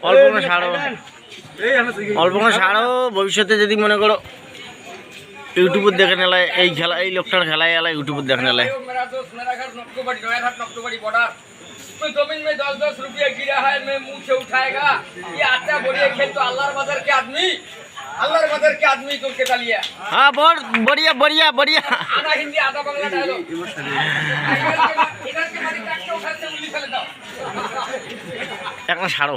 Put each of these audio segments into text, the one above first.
অল্প করে ছাড়ো, অল্প করে ছাড়ো। ভবিষ্যতে যদি মনে করো ইউটিউবে দেখে নেলায় এই খেলা, এই লোকটার খেলায় এলায় ইউটিউবে দেখে নেলায়। जमीन में 10-10 रुपया गिरा है, मैं मुंह से उठाएगा। ये आता बढ़िया खेल तो अल्लाह बदर के आदमी, अल्लाह बदर के आदमी तो के डालिए। हाँ बहुत बढ़िया बढ़िया बढ़िया। आधा हिंदी आधा बांग्ला डायलॉग। इधर के मारी काट के उठा से उंगली फैले दाओ। একটা ছাড়ো।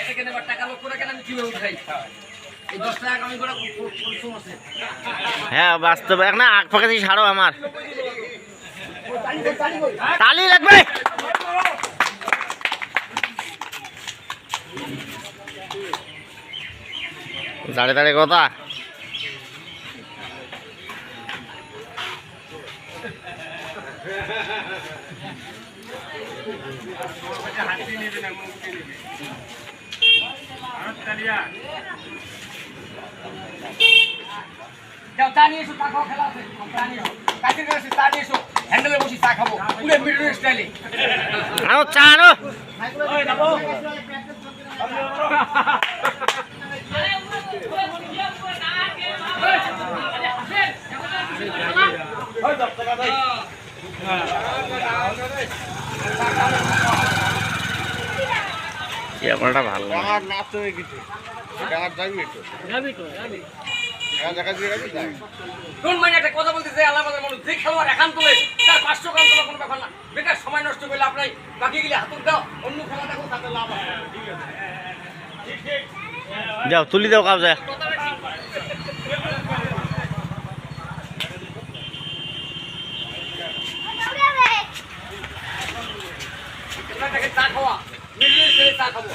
ऐसे के ने টাকা লোক করে কেন আমি কিভাবে উঠাই? এই 10 টাকা আমি করে পরিশ্রম আছে। হ্যাঁ বাস্তব এক না আগ পাকে ছাড়ো আমার। তালি লাগবে। দাঁড়ে দাঁড়ে কথা। যাও চা নিয়ে এসো, চা খাওয়া খেলা আছে। চা নিয়ে এসো, কাছে গেছে চা নিয়ে এসো, হ্যান্ডেলে বসি চা খাবো পুরো মিডল স্টাইলে। আনো চা আনো। ওই যাবো ওই 10 টাকা দাও। ব্যাপারটা ভালো লাগে। আমার নাচ হয়ে গেছে, আমার যাবি তো যাবি তো যাবি। দেখা দিয়ে যাবি যাই। কোন মানে একটা কথা বলতে চাই, আল্লাহ মানুষ যে খেলোয়াড় একান তোলে তার 500 রান তোলা কোনো ব্যাপার না। বেকার সময় নষ্ট করলে আপনার বাকি গেলে হাতুর দাও, অন্য খেলা দেখো তাতে লাভ আছে। যাও তুলি দাও কাপ যায়। এটাকে চা খাওয়া, মিডল স্টাইলে চা খাবো।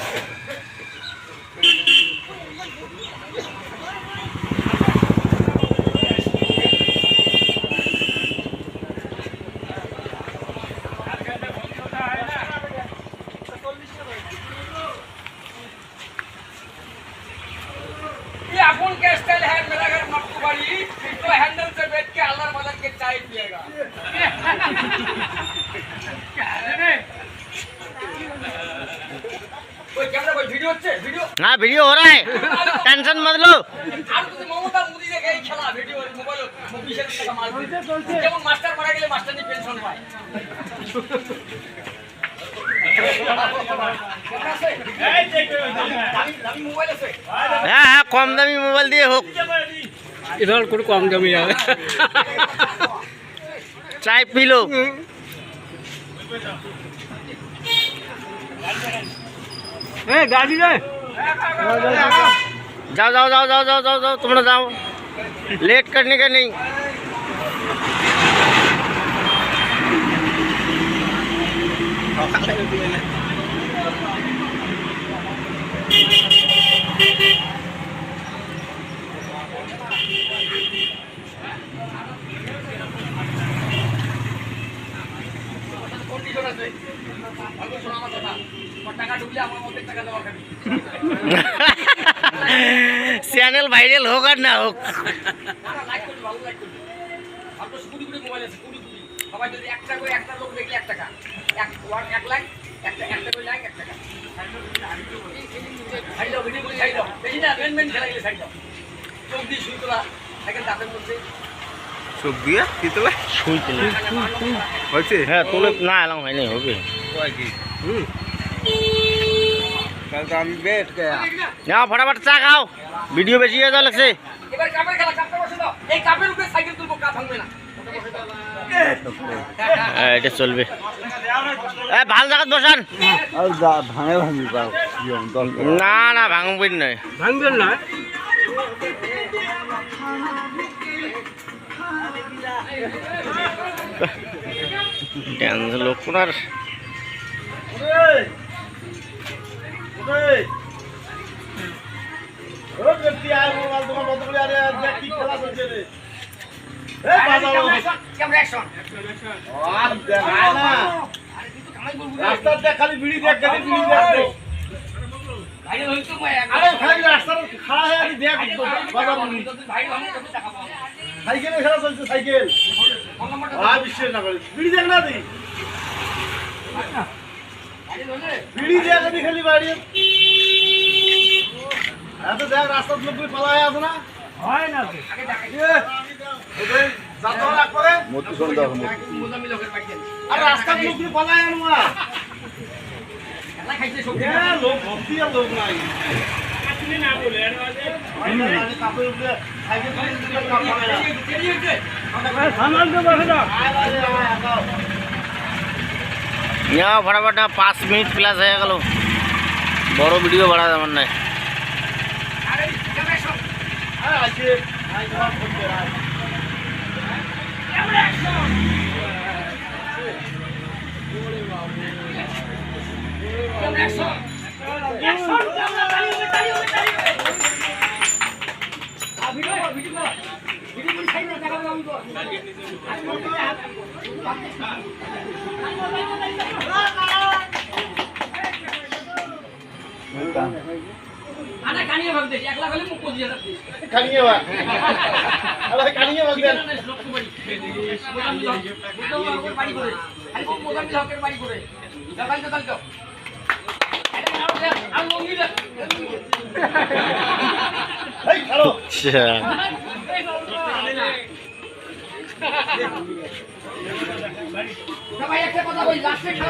ये अपन का स्टाइल है, मेरा घर मटकुबाड़ी तो हैंडल से बैठ के अल्लाह मदद के चाय पिएगा। कोई कैमरा कोई वीडियो अच्छे वीडियो हाँ वीडियो हो रहा है, टेंशन मत लो। আর তুমি মমতা মুদি দেখে এই খেলা ভিডিও মোবাইল বিশের টাকা মাল দিচ্ছে। যেমন মাস্টার মারা গেলে মাস্টার নি পেনশন পায়। দামি মোবাইল আছে। হ্যাঁ হ্যাঁ কম দামি মোবাইল দিয়ে হোক। इधर कोई कम जमी है চাই পিলো। गाड़ी रे जाओ जाओ जाओ जाओ जाओ जाओ जाओ तुम लोग जाओ, लेट करने का नहीं। কন্ডিশন আছে। ভালো শোনা আমার কথা। টাকা ঢুকলে আমার মধ্যে টাকা দেওয়া খাবি। চ্যানেল ভাইরাল হোক আর না হোক। লাইক করবি, ভালো লাইক করবি। আপনার কুড়ি কুড়ি মোবাইল আছে, কুড়ি কুড়ি। সবাই যদি একটা করে একটা লোক দেখলে 1 টাকা, 1 লাখ, একটা করে লাখ 1 টাকা। ছাড়ি দাও, ভিডিও করে ছাড়ি দাও। দেখি না মেন খেলা গেলে ছাড়ি দাও। চোখ দিয়ে শুই তোলা, দেখেন দাঁতের মধ্যে চোখ দিয়ে কি তোলে সুই তুলে হয়েছে? হ্যাঁ তুলে না এলাম হয়নি হবে। কয় কি কাল তো আমি বেট গয়া যাও ফটাফট চা খাও, ভিডিও বেশি হয়ে যাওয়া লাগছে। এবার কাপের খেলা, কাপটা বসে দাও। এই কাপের উপরে সাইকেল তুলবো, কাপ ভাঙবে না। হ্যাঁ এটা চলবে। ভাল জায়গাত বসান। আর ভাঙে ভাঙি পাও না না ভাঙবই নয়, भांगल ना ড্যান্স লোকনার খালি বিড়ি দেখ বিড়ি দেখ সাইকেল খেলা চলছে সাইকেল বিশ্বাস না করি বিড়ি দেখ না তুই বিড়ি দেখ খালি বাড়ি এত দেখ রাস্তার লোক পালায় আছে না হয় না তো। যাতে রাখ করে মোজাম্মিল হকের বাড়ি গেল। আর রাস্তার লোক পালায় আনো না খেলা খাইছে সব। লোক ভর্তি আর লোক নাই কাপড় উপরে সাইকেল সামান তো বসে দাও। ইয়া ফটাফট 5 মিনিট প্লাস হয়ে গেল বড় ভিডিও বাড়া আমার নাই আছে আনা কানিয়ে ভাগ দেশ একলা গেলে মুখ পজিয়ে যাচ্ছে। খানিয়ে বা আরে খানিয়ে বা দেন মোজাম্মিল হকের বাড়ি করে। খালি মোজাম্মিল হকের বাড়ি করে। দবাই তো দাও। আর লঙ্গিটা এই ছাড়ো আচ্ছা সবাই একটা কথা বলি লাস্টে